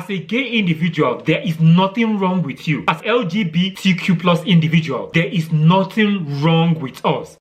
As a gay individual, there is nothing wrong with you. As LGBTQ plus individual, there is nothing wrong with us.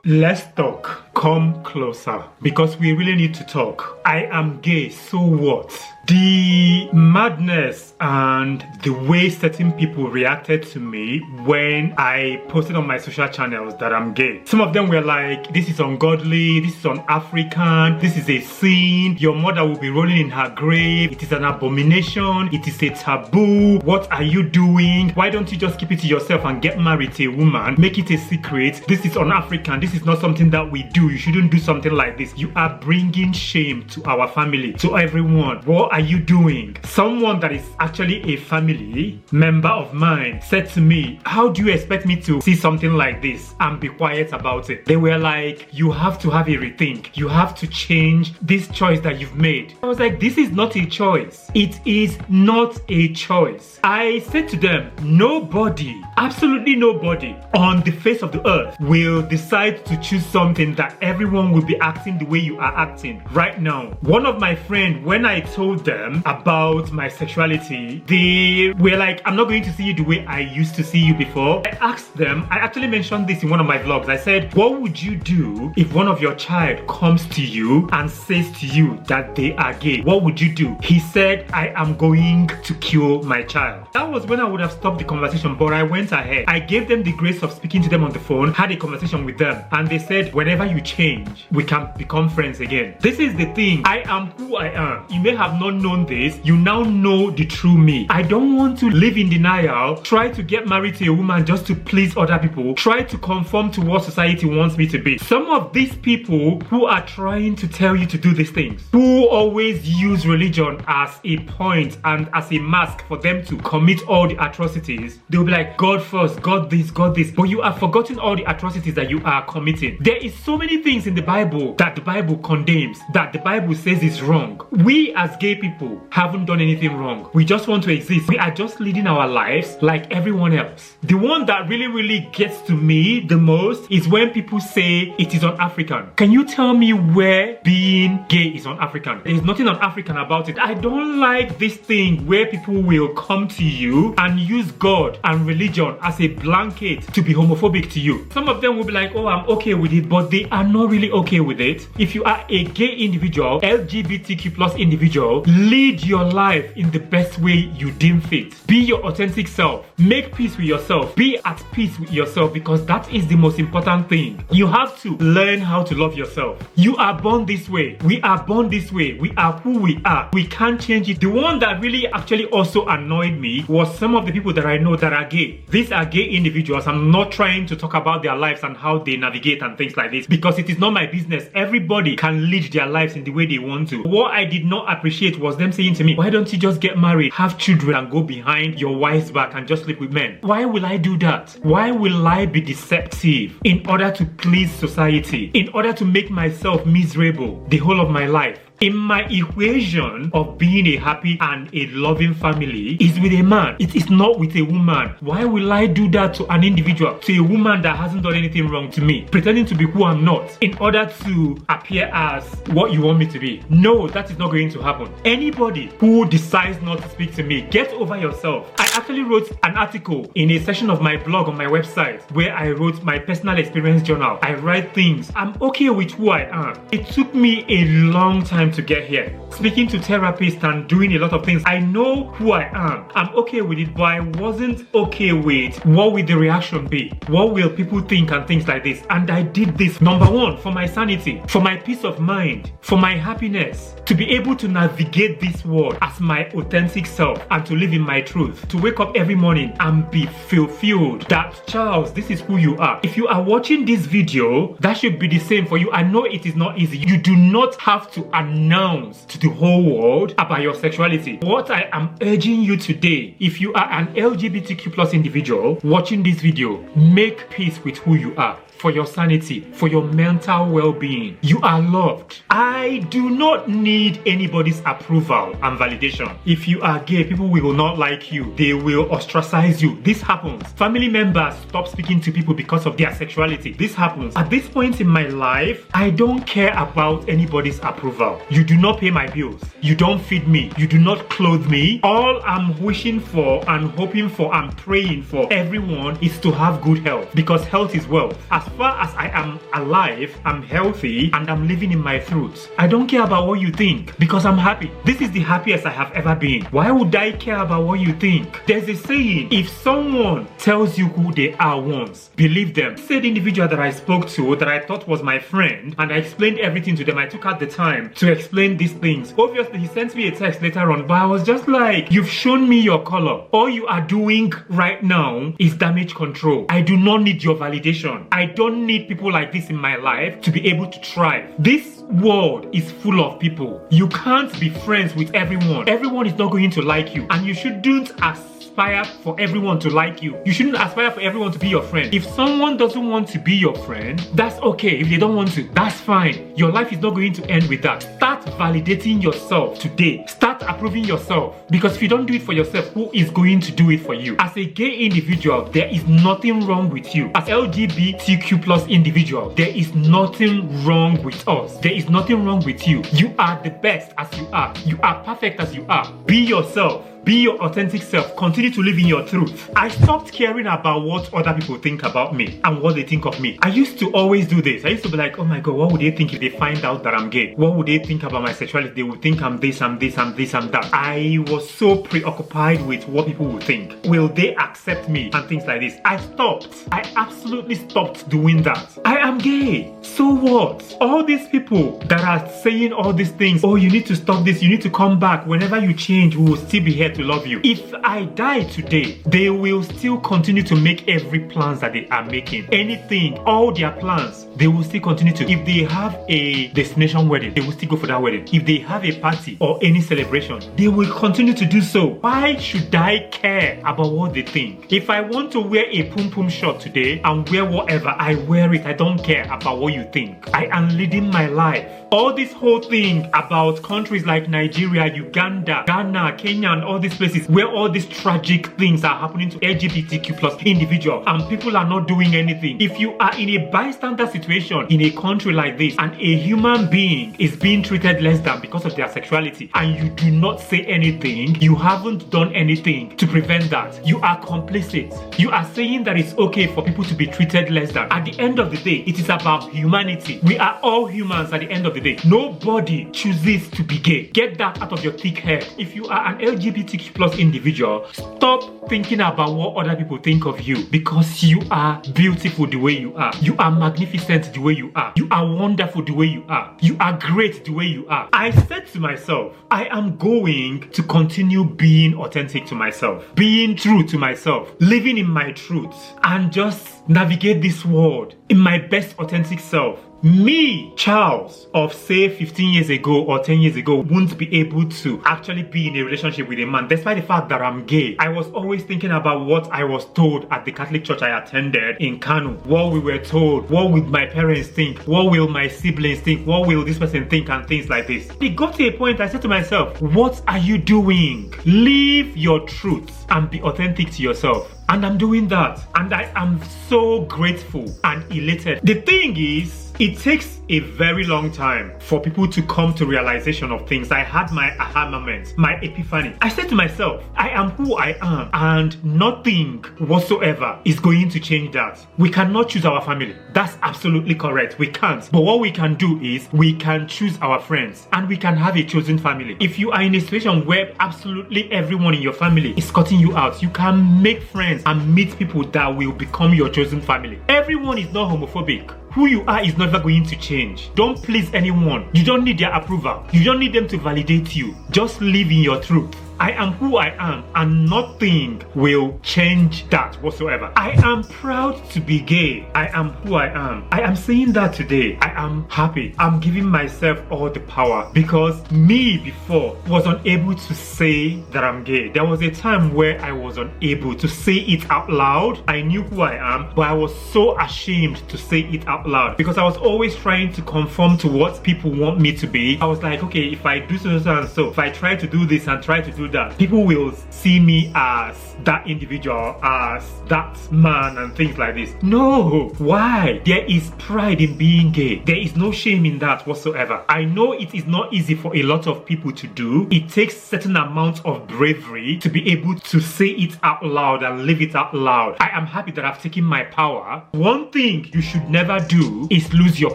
Let's talk. Come closer, because we really need to talk. I am gay, so what? The madness and the way certain people reacted to me when I posted on my social channels that I'm gay. Some of them were like, this is ungodly, this is un-African, this is a sin, your mother will be rolling in her grave, it is an abomination, it is a taboo, what are you doing? Why don't you just keep it to yourself and get married to a woman? Make it a secret. This is un-African, this is not something that we do. You shouldn't do something like this. You are bringing shame to our family, to everyone. What are you doing? Someone that is actually a family member of mine said to me, how do you expect me to see something like this and be quiet about it? They were like, you have to have a rethink. You have to change this choice that you've made. I was like, this is not a choice. It is not a choice. I said to them, nobody, absolutely nobody on the face of the earth will decide to choose something that everyone will be acting the way you are acting right now. One of my friends, when I told them about my sexuality, they were like, I'm not going to see you the way I used to see you before. I asked them, I actually mentioned this in one of my vlogs. I said, what would you do if one of your child comes to you and says to you that they are gay? What would you do? He said, I am going to kill my child. That was when I would have stopped the conversation, but I went ahead. I gave them the grace of speaking to them on the phone, had a conversation with them, and they said, whenever you change, we can become friends again. This is the thing. I am who I am. You may have not known this. You now know the true me. I don't want to live in denial, try to get married to a woman just to please other people, try to conform to what society wants me to be. Some of these people who are trying to tell you to do these things, who always use religion as a point and as a mask for them to commit all the atrocities, they'll be like, God first, God this, but you are forgetting all the atrocities that you are committing. There is so many things in the Bible that the Bible condemns, that the Bible says is wrong. We as gay people haven't done anything wrong. We just want to exist. We are just leading our lives like everyone else. The one that really gets to me the most is when people say it is un-African. Can you tell me where being gay is un-African? There is nothing un-African about it. I don't like this thing where people will come to you and use God and religion as a blanket to be homophobic to you. Some of them will be like, oh, I'm okay with it, but they are not really okay with it. If you are a gay individual, LGBTQ plus individual, lead your life in the best way you deem fit. Be your authentic self. Make peace with yourself. Be at peace with yourself, because that is the most important thing. You have to learn how to love yourself. You are born this way. We are born this way. We are who we are. We can't change it. The one that really actually also annoyed me was some of the people that I know that are gay. These are gay individuals. I'm not trying to talk about their lives and how they navigate and things like this, because it is not my business. Everybody can lead their lives in the way they want to. What I did not appreciate was them saying to me, why don't you just get married, have children, and go behind your wife's back and just sleep with men? Why will I do that? Why will I be deceptive in order to please society, in order to make myself miserable the whole of my life? In my equation of being a happy and a loving family is with a man. It is not with a woman. Why will I do that to an individual, to a woman that hasn't done anything wrong to me, pretending to be who I'm not, in order to appear as what you want me to be? No, that is not going to happen. Anybody who decides not to speak to me, get over yourself. I actually wrote an article in a section of my blog on my website where I wrote my personal experience journal. I write things. I'm okay with who I am. It took me a long time to get here. Speaking to therapists and doing a lot of things, I know who I am. I'm okay with it, but I wasn't okay with what will the reaction be? What will people think and things like this? And I did this, number one, for my sanity, for my peace of mind, for my happiness, to be able to navigate this world as my authentic self and to live in my truth, to wake up every morning and be fulfilled that, Charles, this is who you are. If you are watching this video, that should be the same for you. I know it is not easy. You do not have to announce to the whole world about your sexuality. What I am urging you today, if you are an LGBTQ plus individual watching this video, make peace with who you are. for your sanity, for your mental well-being. You are loved. I do not need anybody's approval and validation. If you are gay, people will not like you. They will ostracize you. This happens. Family members stop speaking to people because of their sexuality. This happens. At this point in my life, I don't care about anybody's approval. You do not pay my bills. You don't feed me. You do not clothe me. All I'm wishing for and hoping for and praying for everyone is to have good health, because health is wealth. As far as I am alive, I'm healthy, and I'm living in my truth. I don't care about what you think, because I'm happy. This is the happiest I have ever been. Why would I care about what you think? There's a saying, if someone tells you who they are once, believe them. Said individual that I spoke to, that I thought was my friend, and I explained everything to them. I took out the time to explain these things. Obviously, he sent me a text later on, but I was just like, you've shown me your color. All you are doing right now is damage control. I do not need your validation. I don't need people like this in my life to be able to thrive. This world is full of people. You can't be friends with everyone. Everyone is not going to like you, and you shouldn't aspire for everyone to like you. You shouldn't aspire for everyone to be your friend. If someone doesn't want to be your friend, that's okay. If they don't want to, that's fine. Your life is not going to end with that. Start validating yourself today. Start approving yourself, because if you don't do it for yourself, who is going to do it for you? As a gay individual, there is nothing wrong with you. As LGBTQ plus individual, there is nothing wrong with us. There is nothing wrong with you. You are the best as you are. You are perfect as you are. Be yourself. Be your authentic self. Continue to live in your truth. I stopped caring about what other people think about me and what they think of me. I used to always do this. I used to be like, oh my God, what would they think if they find out that I'm gay? What would they think about my sexuality? They would think I'm this, I'm this, I'm this, I'm that. I was so preoccupied with what people would think. Will they accept me? And things like this. I stopped. I absolutely stopped doing that. I am gay. So what? All these people that are saying all these things, oh, you need to stop this, you need to come back. Whenever you change, we will still be here to love you. If I die today, they will still continue to make every plans that they are making. Anything, all their plans, they will still continue to. If they have a destination wedding, they will still go for that wedding. If they have a party or any celebration, they will continue to do so. Why should I care about what they think? If I want to wear a pum-pum shirt today and wear whatever, I wear it. I don't care about what you think. I am leading my life. All this whole thing about countries like Nigeria, Uganda, Ghana, Kenya, and all these places where all these tragic things are happening to LGBTQ plus individuals and people are not doing anything. If you are in a bystander situation in a country like this and a human being is being treated less than because of their sexuality and you do not say anything, you haven't done anything to prevent that. You are complicit. You are saying that it's okay for people to be treated less than. At the end of the day, it is about humanity. We are all humans at the end of the day. Nobody chooses to be gay. Get that out of your thick head. If you are an LGBTQ plus individual, stop thinking about what other people think of you, because you are beautiful the way you are. You are magnificent the way you are. You are wonderful the way you are. You are great the way you are. I said to myself, I am going to continue being authentic to myself, being true to myself, living in my truth, and just navigate this world in my best authentic self. Me, Charles, of say 15 years ago or 10 years ago, wouldn't be able to actually be in a relationship with a man, despite the fact that I'm gay. I was always thinking about what I was told at the Catholic church I attended in Kano. What we were told, what would my parents think, what will my siblings think, what will this person think, and things like this. It got to a point I said to myself, what are you doing? Live your truth and be authentic to yourself. And I'm doing that. And I am so grateful and elated. The thing is, it takes a very long time for people to come to realization of things. I had my aha moment, my epiphany. I said to myself, I am who I am, and nothing whatsoever is going to change that. We cannot choose our family. That's absolutely correct. We can't. But what we can do is we can choose our friends, and we can have a chosen family. If you are in a situation where absolutely everyone in your family is cutting you out, you can make friends and meet people that will become your chosen family. Everyone is not homophobic. Who you are is never going to change. Don't please anyone. You don't need their approval. You don't need them to validate you. Just live in your truth I am who I am, and nothing will change that whatsoever. I am proud to be gay. I am who I am. I am saying that today. I am happy. I'm giving myself all the power, because me before was unable to say that I'm gay. There was a time where I was unable to say it out loud. I knew who I am, but I was so ashamed to say it out loud because I was always trying to conform to what people want me to be. I was like, okay, if I do so and so, if I try to do this and try to do that, people will see me as that individual, as that man and things like this. No, why? There is pride in being gay. There is no shame in that whatsoever. I know it is not easy for a lot of people to do. It takes certain amount of bravery to be able to say it out loud and live it out loud. I am happy that I've taken my power. One thing you should never do is lose your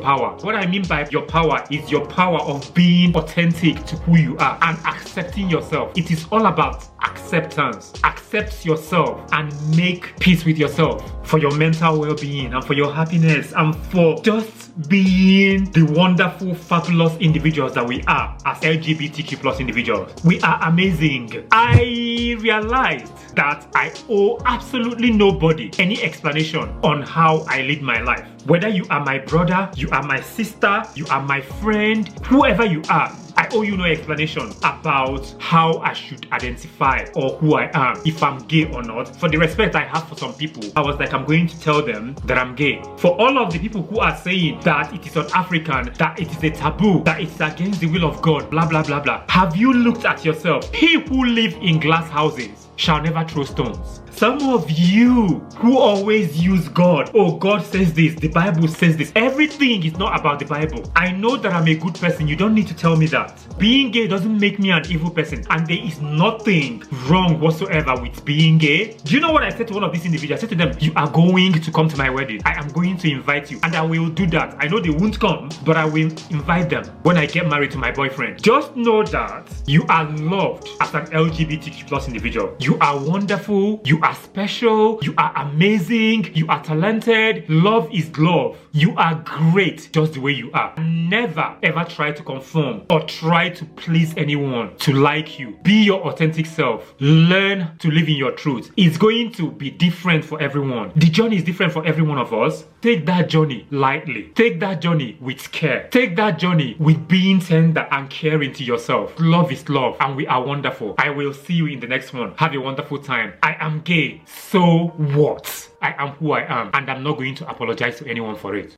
power. What I mean by your power is your power of being authentic to who you are and accepting yourself. It is all about acceptance. Accept yourself and make peace with yourself for your mental well-being and for your happiness and for just being the wonderful, fabulous individuals that we are as LGBTQ plus individuals. We are amazing. I realized that I owe absolutely nobody any explanation on how I live my life. Whether you are my brother, you are my sister, you are my friend, whoever you are, I owe you no explanation about how I should identify or who I am, if I'm gay or not. For the respect I have for some people, I was like, I'm going to tell them that I'm gay. For all of the people who are saying that it is un-African, that it is a taboo, that it is against the will of God, blah, blah, blah, blah. Have you looked at yourself? He who live in glass houses shall never throw stones. Some of you who always use God, oh, God says this, the Bible says this. Everything is not about the Bible. I know that I'm a good person. You don't need to tell me that. Being gay doesn't make me an evil person, and there is nothing wrong whatsoever with being gay. Do you know what I said to one of these individuals? I said to them, you are going to come to my wedding. I am going to invite you, and I will do that. I know they won't come, but I will invite them when I get married to my boyfriend. Just know that you are loved as an LGBTQ plus individual. You are wonderful. You are special. You are amazing. You are talented. Love is love. You are great just the way you are. Never ever try to conform or try to please anyone to like you. Be your authentic self. Learn to live in your truth. It's going to be different for everyone. The journey is different for every one of us. Take that journey lightly. Take that journey with care. Take that journey with being tender and caring to yourself. Love is love, and we are wonderful. I will see you in the next one. Have a wonderful time. I am gay. So what? I am who I am, and I'm not going to apologize to anyone for it.